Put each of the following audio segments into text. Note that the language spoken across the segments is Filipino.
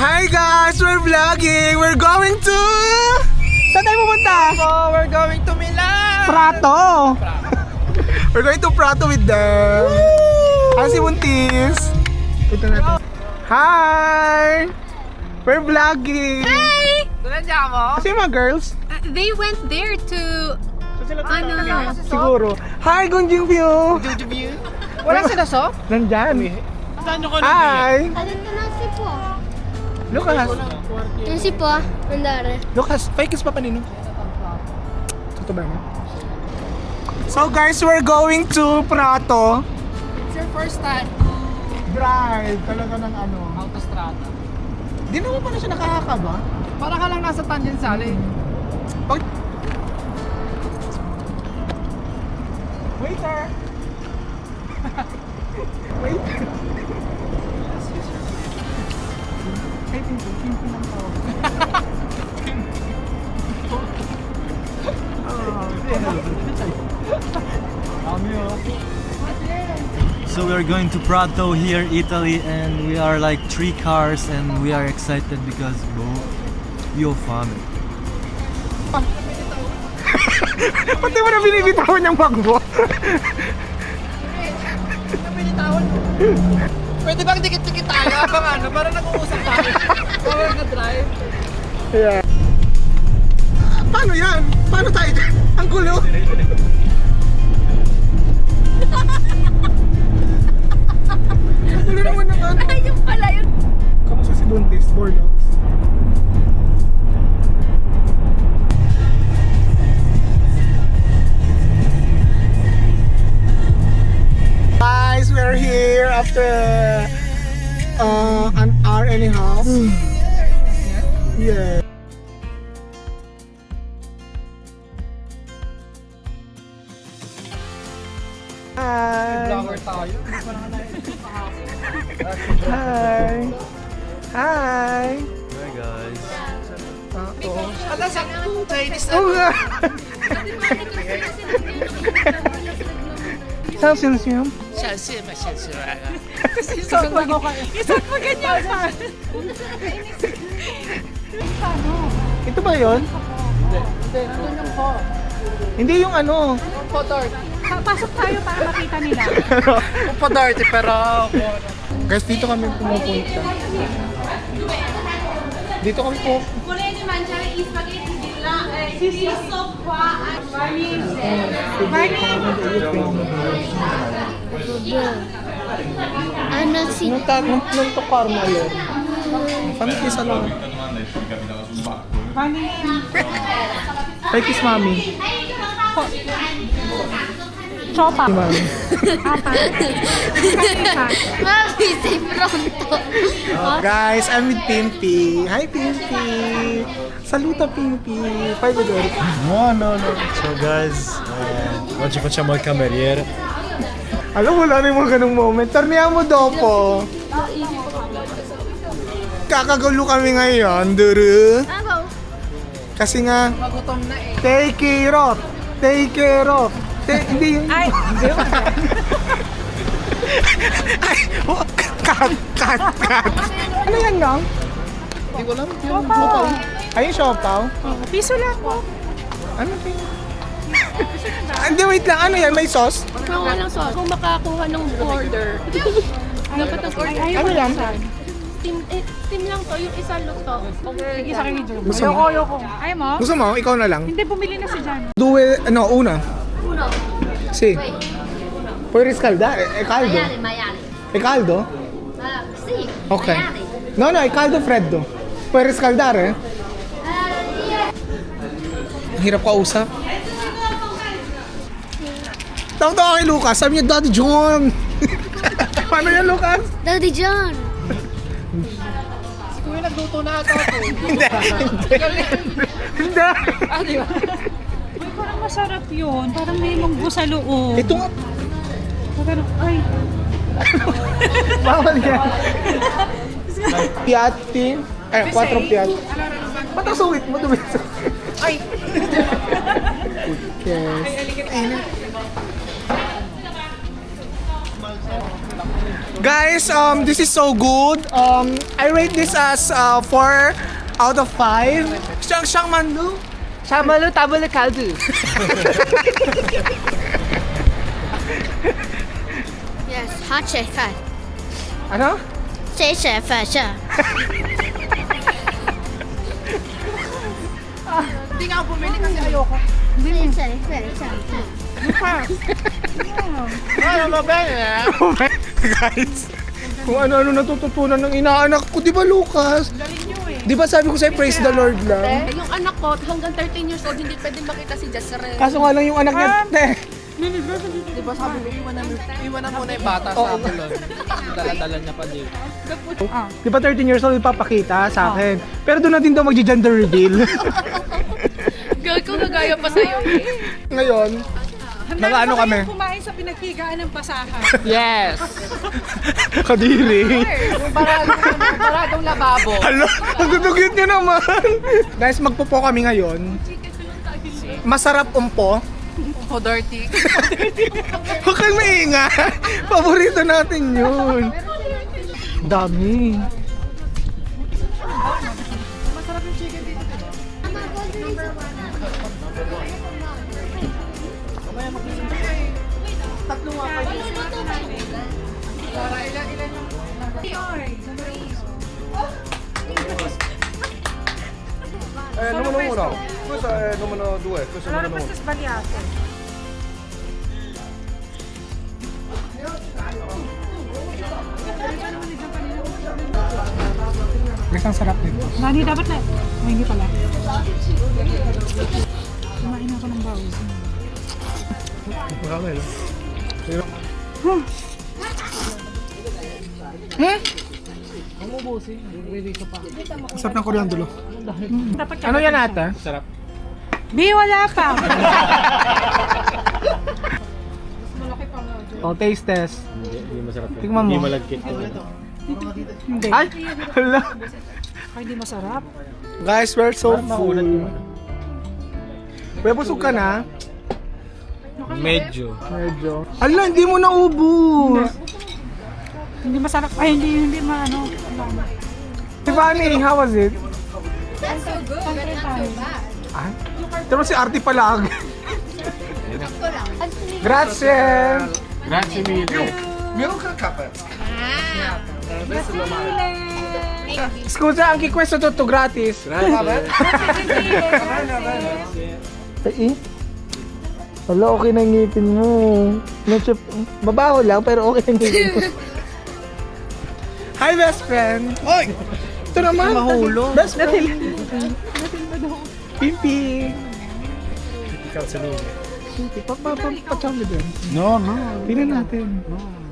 Hi guys! We're vlogging! We're going to... Saan tayo pupunta? We're going to Milan! Prato! We're going to Prato with them! Hi si Buntis! Ito natin. Hi! We're vlogging! Hi! Nandiyan mo? Kasi yung mga girls? They went there to... Ano? Siguro. Hi Gunjing View! Wala sila so? Nandyan. Saan nyo ko Hi! Adito na si po. Lucas! Yan si po. Nandare. Lucas, fake is pa panino. Ito ba mo? So guys, we're going to Prato. It's your first time Drive talaga ng ano. autostrada. Di naman pa na siya nakakaba. Para ka lang nasa Tanjung Sali. Pag... Waiter! Waiter! Ay, pinto lang to. So we are going to Prato here, Italy, and we are like 3 cars, and we are excited because you're family. Pati mo na binibitawan yung bag mo. Pwede bang dikit-dikit tayo? Abang ano? Para nag-uusap tayo. Para nag-drive. Yeah. Paano yan? Paano tayo? Ang gulo. Ang gulo naman ng ano. Ayun pala yun. Kamusta si Buntis? Borlogs? Guys, we're here after an hour and a half. Yeah. Hi. Vlogger tayo. Hi. Hi. Hi guys. Ala sa Chinese Oh, nga. Saan sinasiyam? 小事嘛，小事来了。 Isang mo ganyan pa. Ito ba yun? Hindi, nandun yung po. Hindi yung ano. Po dirty. Pasok tayo para makita nila. Po dirty pero... Guys, dito kami pumupunta. Dito kami po. Volete mangiare gli spaghetti di là? Questo qua. Ano si... Nung to caramel yun. Kami kiss ano. Kay kiss mami. Chopa. Si mami. Mami, si pronto. Guys, I'm with Pimpy. Hi Pimpy. Saluta Pimpy. Fai vedere. No. So guys, oggi facciamo il cameriere. Alam, wala na yung mga ganung moment. Torniamo dopo. Kakagulo kami ngayon, duru. Kasi nga, Magutom na eh. take care of. Take care of. Hindi yun. Ay, Ay, oh, cut. Ano yan lang? Hindi ko alam. Chopa. Ayun, siopaw. Piso lang po. Ano ba yun? Hindi, wait lang. Ano yan? May sauce? Kung walang sauce. Kung makakuha ng order. Dapat ang order. Ano yan? Team lang to, yung isa luto. Sige sa akin ni Jerome. Gusto mo? Ayoko. Ayaw mo? Gusto mo? Ikaw na lang. Hindi, bumili na si Jan. Due, ano, una. Uno. Sì. Puoi riscaldare? È caldo? Maiale. È caldo? Sì. Ok. No, è caldo o freddo. Puoi riscaldare? Ang hirap kausap. Tawa-tawa kay Lucas. Sabi niya, Daddy John. Paano yan, Lucas? Daddy John. Si Kuya nagluto na ata ako. Hindi. Hindi. Ah, di ba? Uy, parang masarap yun. Parang may munggo sa loob. Ito nga. Parang, ay. Bawal yan. Piatti. Ay, 4 piatti. Ba't ang sungit mo? Ay! Yes. Guys, this is so good. I rate this as 4 out of 5. Siyang manlu. Shamalu tabule kaldu. Yes, hot chef. Ano? Chef. Hindi nga ako bumili kasi ayoko. Ano ba ba Guys, kung ano-ano natututunan ng inaanak ko, di ba Lucas? Di ba sabi ko sa'yo, praise the Lord lang? Yung anak ko, hanggang 13 years old, hindi pwede makita si Jezreel. Kaso nga lang yung anak niya, te. Di ba sabi ko, iwanan muna yung bata sa salon. Dala-dala niya pa dito. Di ba 13 years old ipapakita sa akin? Pero doon na din daw magji-gender reveal. Girl ko, nagaya pa sa'yo eh. Ngayon, nag-ano kami? Kumain sa pinaghigaan ng basahan. Yes! Kadiri. Yung paradong lababo. Hala, ang gudugit niya naman. Guys, magpupo kami ngayon. Masarap umpo. Oh, dirty. Huwag kang maingay. Paborito natin yun. Dami. Numero 1, questo è numero 2, questo è Allora numero questo 1. è sbagliato. Guys, ang sarap nito. Nani, dapat na. Oh, hindi pala. Kumain ako ng bawis. Marami, no? Ang sarap ng coriander. Dapat Ano yan ata? Di, wala pa. Oh, taste test. Hindi masarap. Tingnan mo. Hindi malagkit. Hindi. Ay! Hala! Ay, hindi masarap. Guys, we're so full. Kuya, busog ka na? Medyo. Medyo. Hala, hindi mo naubos. Hindi masarap. Ay, hindi maano. Tiffany, how was it? Ah? Pero si Artie pala. Grazie! Grazie mille. Meron ka kape? Scusa, anche questo tutto gratis. Ay, wala, okay na ngipin mo. Mabaho lang, pero okay na ngipin mo. Hi, best friend! Oy! Ito naman! Mahulog! Best friend! Pimpi! Ikaw sa lugar. Pa-chami din. No, no. Tingnan natin.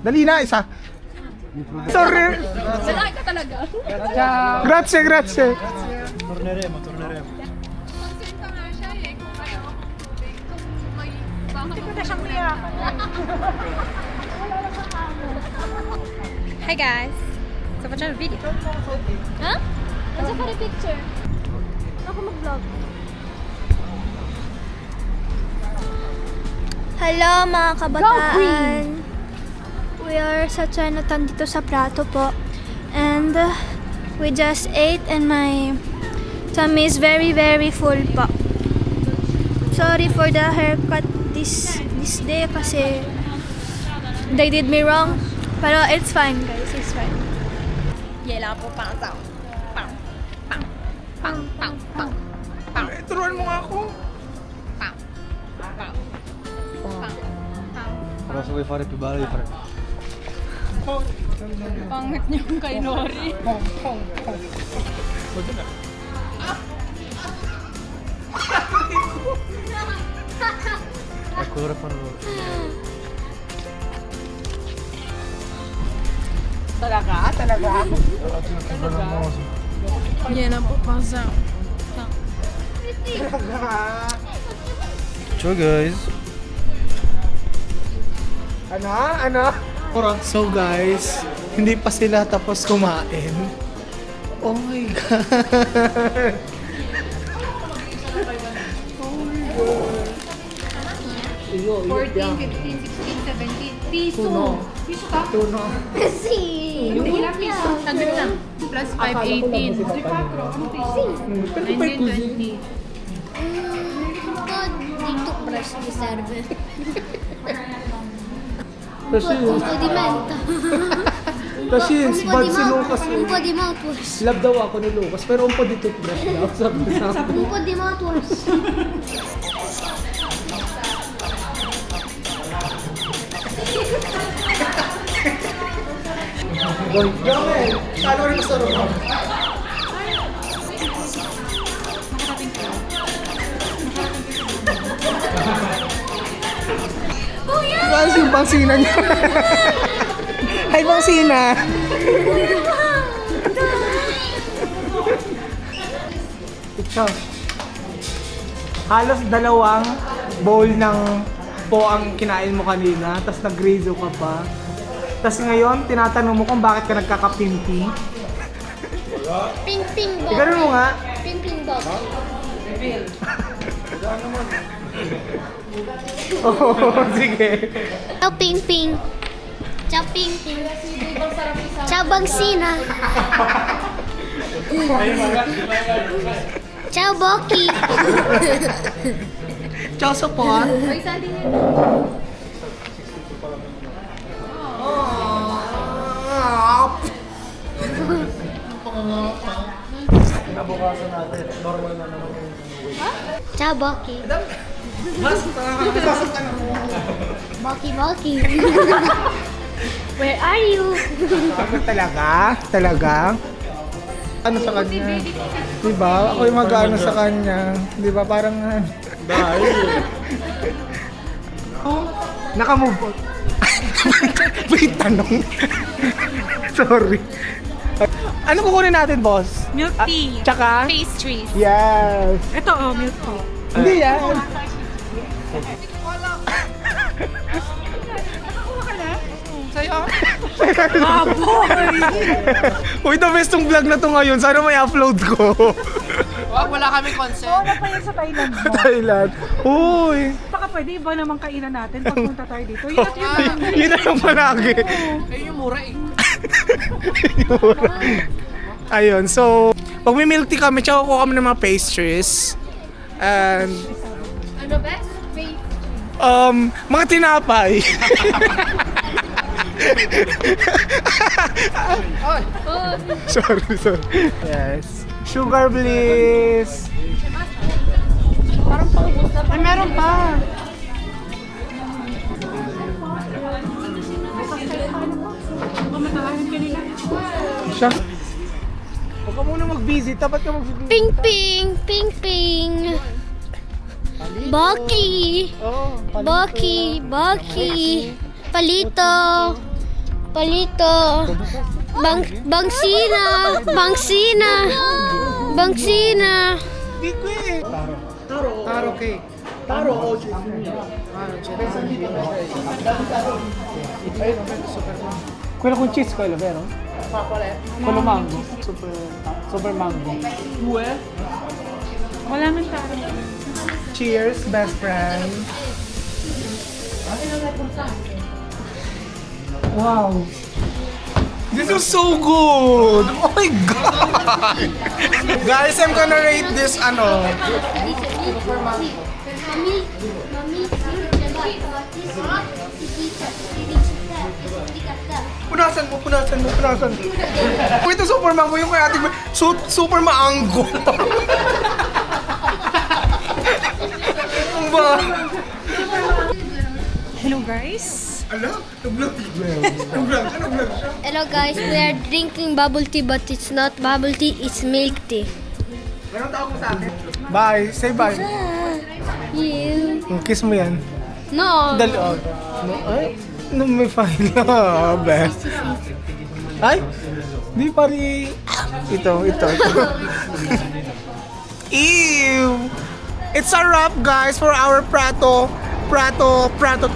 Dali na, isa. Sorry! Lalaki ka talaga. Grazie, grazie! Torneremo. Hindi ko na siyang niyakan. Hi guys. So watch our video. Huh? Let's for a picture. Ako mag-vlog. Hello mga kabataan. We are sa Chinatown dito sa Prato po. And we just ate and my tummy is very full po. Sorry for the haircut this day kasi they did me wrong. Pero it's fine guys, it's fine. Yela po pang tao. Pang. Turuan mo nga ako. Però se vuoi fare più bello devi fare. Pangit niyo kay Nori. Ecco, ora farò. Talaga? Yela po pang tao. Ciao guys. Ano? So guys, hindi pa sila tapos kumain. Oh my God! Oh my God! 14, 15, 16, 17. Piso. No. Kasi. Sabi lang, plus 518. 1920. Dito press di serve. Kasi, Impedimento. kasi bad si Lucas. Un po di mouthwash. Love daw ako ni Lucas, pero umpo dito brush daw. Sabi niya. Un po di mouthwash. Gamel, ano rin gusto mo? Ano yung bangsina niya? Hi, bangsina! Ito. Halos dalawang bowl ng po ang kinain mo kanina, tapos nag-rezo ka pa. Tapos ngayon, tinatanong mo kung bakit ka nagkakapimpi. Ping ping box. Tignan mo nga. Ping ping box. Oo, sige. Ciao ping ping. Ciao ping ping. Ciao bangsina. Ciao Boki. Ciao, support. Ciao Boki. Boki Boki. Where are you? Ako talaga? Talaga? Ano sa kanya? Diba? Ako yung mag-ano sa kanya. Diba? Parang... Dahil. Naka-move on. May tanong. Sorry. Ano kukunin natin, boss? Milk tea. Tsaka? Pastries. Yes. Ito milk tea. Hindi yan. Sa'yo? Uy, the best tong vlog na to ngayon. Sana may upload ko. Wala kami consent. Ano pa yan sa Thailand mo? Thailand. Uy. Baka pwede iba naman kainan natin pag punta tayo dito. Yun at yun. Yun na lang palagi. Eh, yung mura eh. Ayun, so pag may milk tea kami, tsaka kukuha kami ng mga pastries. And Ano best? mga tinapay. sorry. Yes. Sugar bliss. Ay, meron pa. Siya. Huwag ka muna mag-visit. Dapat ka mag-visit. Ping ping. Ping ping. Boki. Oh, Boki. Boki. Palito. Palito. Bangsina. Bangsina. Bangsina. Hindi ko eh. Taro cake. Taro, oh, Quello con cheese quello, vero? Quello mango. Super mango. Wala man tayo. Cheers, best friend. Wow. This is so good! Oh my god! Guys, I'm gonna rate this ano. Punasan mo. Oh, ito super mango yung kaya ating super maanggo. Ba? Hello guys. Ano? Nag-vlog siya. Hello guys, we are drinking bubble tea but it's not bubble tea, it's milk tea. Meron tao ko sa akin. Bye. Say bye. You. Kiss mo yan. No. Dali. Oh. No, ay. No, may file. Best. Ay. Di pari. Ito. Ew. It's a wrap, guys, for our Prato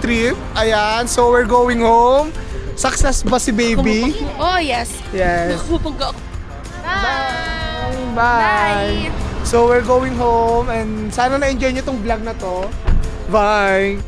trip. Ayan. So, we're going home. Success ba si baby? Oh, yes. Yes. Nakupag ako. Bye. So, we're going home and sana na-enjoy nyo tong vlog na to. Bye.